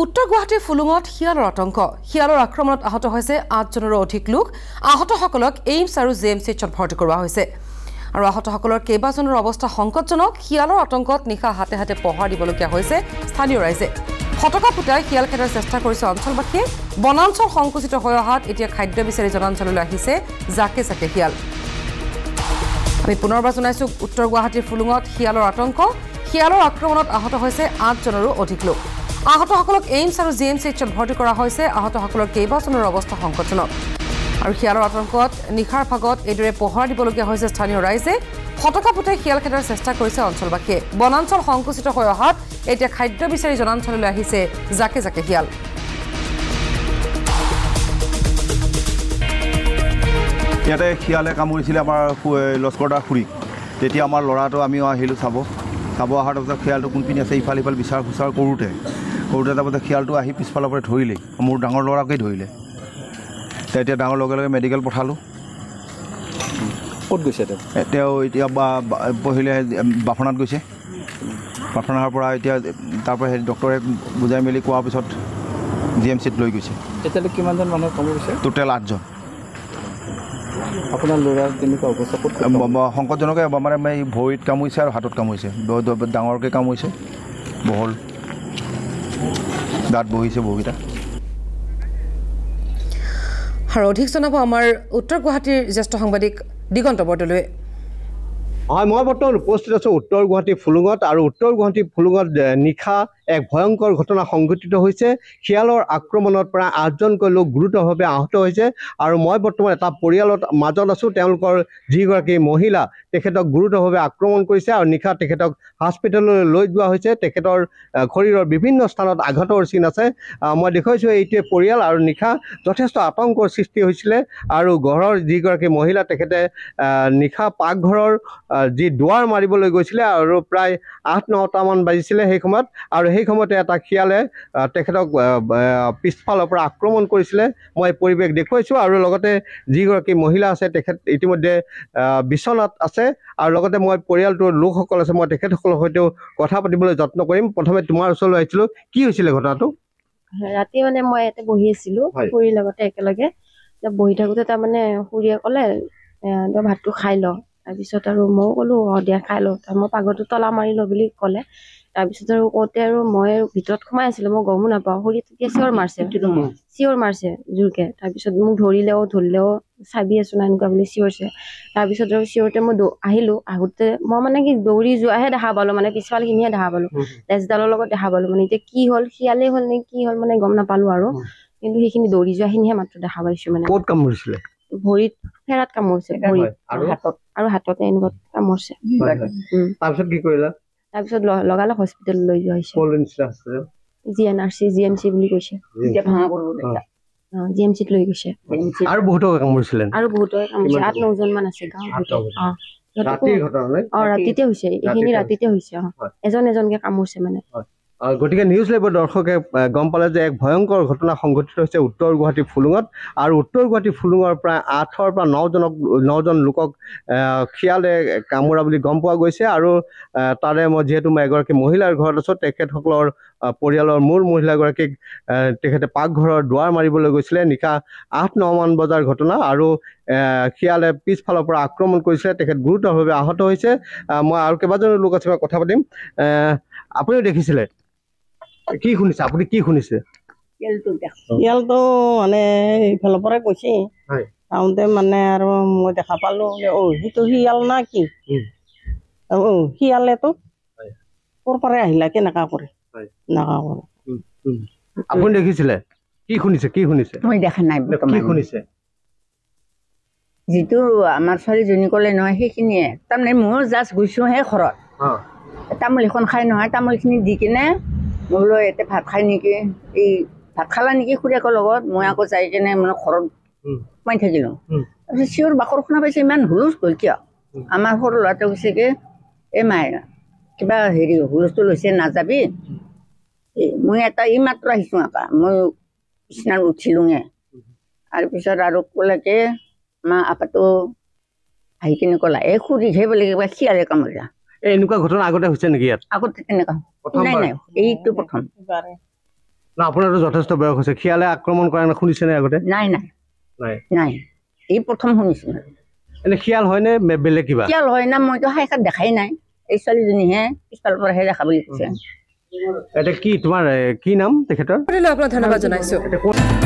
উত্তৰ গুৱাহাটীৰ ফুলুঙত শিয়ালৰ আতংক শিয়ালৰ আক্ৰমণত আহত হৈছে ৮জনৰো অধিক লোক আহতসকলক এইমছ আৰু জেএমচিত ভৰ্তি কৰোৱা হৈছে আৰু আহতসকলৰ কেইবাজনৰ অৱস্থা সংকটজনক শিয়ালৰ আতংকত নিশা হাতে হাতে পহৰা দিবলগীয়া হৈছে স্থানীয় ৰাইজে ফটকা ফুটাই শিয়াল খেদাৰ চেষ্টা কৰিছে অঞ্চলবাসীয়ে বনাঞ্চল সংকুচিত হৈ অহাত এতিয়া খাদ্য বিচাৰি জনাঞ্চললৈ আহিছে জাকে জাকে শিয়াল আমি পুনৰবাৰ জনাইছো উত্তৰ গুৱাহাটীৰ ফুলুঙত শিয়ালৰ আতংক শিয়ালৰ আক্ৰমণত আহত হৈছে ৮জনৰো অধিক লোক আহতসকলক এইমছ আৰু জেএমচিত ভৰ্তি কৰা হৈছে আহতসকলৰ কেইবাজনৰ অৱস্থা সংকটজনক আৰু শিয়ালৰ আতংকত নিশাৰ ভাগত এইদৰে পহৰা দিবলগীয়া হৈছে স্থানীয় ৰাইজে ফটকা ফুটাই শিয়াল খেদাৰ চেষ্টা কৰিছে অঞ্চলবাসীয়ে বনাঞ্চল সংকুচিত হৈ অহাত এতিয়া খাদ্য বিচাৰি জনাঞ্চললৈ আহিছে জাকে জাকে শিয়াল ইয়াতে শিয়ালে কামুৰিছিলে আমাৰ লস্কৰদাৰ খুৰীক তেতিয়া আমাৰ ল'ৰাটো আমিও আহিলোঁ চাব অহাৰ পিছত শিয়ালটো কোনপিনে আছে ইফাল ইফাল বিচাৰ ফুচাৰ কৰোঁতে তাৰপাছত শিয়ালটো আহি পিছফালৰ পৰা ধৰিলে মোৰ ডাঙৰ ল'ৰাকেই ধৰিলে এতিয়া ডাঙৰ লগে লগে মেডিকেল পঠালোঁ ক'ত গৈছে তেওঁ এতিয়া পঢ়িলে বাফনাত গৈছে বাফনাৰ পৰা এতিয়া তাৰপৰা ডক্টৰে বুজাই মেলি কোৱাৰ পিছত জিএমচিত লৈ গৈছে এতিয়ালৈ কিমানজন মানুহ কামুৰিছে টোটেল ৮জন আপোনাৰ ল'ৰাৰ কেনেকুৱা অৱস্থা সংকটজনকে মানে ভৰিত কামুৰিছে আৰু হাতত কামুৰিছে ডাঙৰকৈ কামুৰিছে বহল দাঁত বহিছে বহুকেইটা আৰু অধিক জনাব আমাৰ উত্তৰ গুৱাহাটীৰ জ্যেষ্ঠ সাংবাদিক দিগন্ত বৰদলৈ হয় মই বৰ্তমান উপস্থিত আছোঁ উত্তৰ গুৱাহাটী ফুলুঙত আৰু উত্তৰ গুৱাহাটী ফুলুঙত নিশা এক ভয়ংকৰ ঘটনা সংঘটিত হৈছে শিয়ালৰ আক্ৰমণত প্ৰায় ৮জনকৈ লোক গুৰুতৰভাৱে আহত হৈছে আৰু মই বৰ্তমান এটা পৰিয়ালৰ মাজত আছোঁ তেওঁলোকৰ যিগৰাকী মহিলা তেখেতক গুৰুতৰভাৱে আক্ৰমণ কৰিছে আৰু নিশা তেখেতক হস্পিটেললৈ লৈ যোৱা হৈছে তেখেতৰ শৰীৰৰ বিভিন্ন স্থানত আঘাতৰ চিন আছে মই দেখুৱাইছোঁ এইটোৱে পৰিয়াল আৰু নিশা যথেষ্ট আতংকৰ সৃষ্টি হৈছিলে আৰু ঘৰৰ যিগৰাকী মহিলা তেখেতে নিশা পাকঘৰৰ যি দুৱাৰ মাৰিবলৈ গৈছিলে আৰু প্ৰায় ৮-৯টামান বাজিছিলে সেই সময়ত আৰু সেই সময়তে এটা শিয়ালে তেখেতক পিছফালৰ পৰা আক্ৰমণ কৰিছিলে মই পৰিৱেশ দেখুৱাইছোঁ আৰু লগতে যিগৰাকী মহিলা আছে তেখেত ইতিমধ্যে বিচনাত আছে আৰু লগতে মই পৰিয়ালটোৰ লোকসকল আছে মই তেখেতসকলৰ সৈতেও কথা পাতিবলৈ যত্ন কৰিম প্ৰথমে তোমাৰ ওচৰলৈ আহিছিলোঁ কি হৈছিলে ঘটনাটো ৰাতি মানে মই ইয়াতে বহি আছিলোঁ খুৰীৰ লগতে একেলগে বহি থাকোঁতে তাৰমানে খুৰীয়ে ক'লে তই ভাতটো খাই ল তাৰপিছত আৰু ময়ো ক'লোঁ দিয়া খাই লওঁ মই পাকঘৰটো তলা মাৰি ল বুলি ক'লে তাৰপিছত আৰু কওঁতে আৰু মই ভিতৰত সোমাই আছিলোঁ মই গমো নাপাওঁ খুৰী তেতিয়া চিঞৰ মাৰছে জোৰকে তাৰপিছত মোক ধৰিলেও চাবি আছো না এনেকুৱা বুলি চিঞৰছে তাৰপিছত আৰু চিঞৰতে মই আহিলোঁ আহোঁতে মই মানে কি দৌৰি যোৱাহে দেখা পালোঁ মানে পিছফালখিনিহে দেখা পালোঁ তেজডালৰ লগত দেখা পালোঁ মানে এতিয়া কি হ'ল শিয়ালেই হ'ল নে কি হ'ল মানে গম নাপালোঁ আৰু কিন্তু সেইখিনি দৌৰি যোৱাখিনিহে মাত্ৰ দেখা পাইছোঁ মানে ক'ত কামুৰিছিলে ভৰিত ফেৰাত কামুৰিছে ভৰিত আৰু হাততে এনেকুৱা কামুৰিছে তাৰপিছত কি কৰিলা তাৰপিছত লগালগ হস্পিটেল লৈ যোৱা হৈছে GNRC GMC বুলি কৈছে GMCত লৈ গৈছে আৰু বহুতকে কামুৰিছিলে ৮-৯জন মান আছে গাঁৱত ৰাতিতে হৈছে এইখিনি ৰাতিতে হৈছে এজনকে কামুৰিছে মানে গতিকে নিউজ লাইভৰ দৰ্শকে গম পালে যে এক ভয়ংকৰ ঘটনা সংঘটিত হৈছে উত্তৰ গুৱাহাটী ফুলুঙত আৰু উত্তৰ গুৱাহাটী ফুলুঙৰ প্ৰায় ৮ৰ পৰা ৯জন লোকক শিয়ালে কামোৰা বুলি গম পোৱা গৈছে আৰু তাৰে মই যিহেতু মই এগৰাকী মহিলাৰ ঘৰত আছোঁ তেখেতসকলৰ পৰিয়ালৰ মূল মহিলাগৰাকীক তেখেতে পাকঘৰৰ দুৱাৰ মাৰিবলৈ গৈছিলে নিশা ৮-৯মান বজাৰ ঘটনা আৰু শিয়ালে পিছফালৰ পৰা আক্ৰমণ কৰিছিলে তেখেত গুৰুতৰভাৱে আহত হৈছে মই আৰু কেইবাজনো লোক আছে কথা পাতিম আপুনিও দেখিছিলে কি শুনিছে আপুনি কি শুনিছে শিয়ালটো মানে এইফালৰ পৰাই কৈছে আহোঁতে মানে আৰু মই দেখা পালোঁ যে সেইটো শিয়াল না কি শিয়ালেতো ক'ৰ পৰাই আহিলা কেনেকা কৰে আপুনি দেখিছিলে কি শুনিছে মই দেখা নাই কি শুনিছে যিটো আমাৰ ছোৱালীজনী ক'লে নহয় সেইখিনিয়ে তাৰমানে মই জাষ্ট গৈছোঁ সেই ঘৰত তামোল এখন খাই নহয় তামোলখিনি দি কিনে মই বোলো ইয়াতে ভাত খাই নেকি এই ভাত খালা নেকি খুৰীয়েকৰ লগত মই আকৌ যাই কিনে মানে ঘৰত সোমাই থাকিলোঁ তাৰপিছত চিঞৰ বাখৰ শুনা পাইছে ইমান হুলস্থুল কিয় আমাৰ সৰু ল'ৰাটো কৈছে কি এই মায়ে কিবা হুলস্থুল হৈছে নাযাবি মই এটা ই মাত্ৰ আহিছোঁ মই বিচনাত উঠিলোঙে তাৰপিছত আৰু ক'লে কি আমাৰ আপাটো আহি কিনে ক'লা এই খুৰীকহে বোলে কিবা শিয়ালে কামুৰিলা এনেকুৱা ঘটনা আগতে হৈছে নেকি ইয়াত আগতে তেনেকুৱা নাই এইটো প্ৰথম না আপোনাৰতো যথেষ্ট বয়স হৈছে শিয়ালে আক্ৰমণ কৰা শুনিছেনে আগতে নাই নাই নাই নাই এই প্ৰথম শুনিছোঁ এনে শিয়াল হয়নে বেলেগ কিবা শিয়াল হয় না মইতো সাক্ষাৎ দেখাই নাই এই ছোৱালীজনীহে পিছফালৰ পৰাহে দেখা বুলি কৈছে এটা কি তোমাৰ কি নাম তেখেতৰ আপোনাক ধন্যবাদ জনাইছোঁ।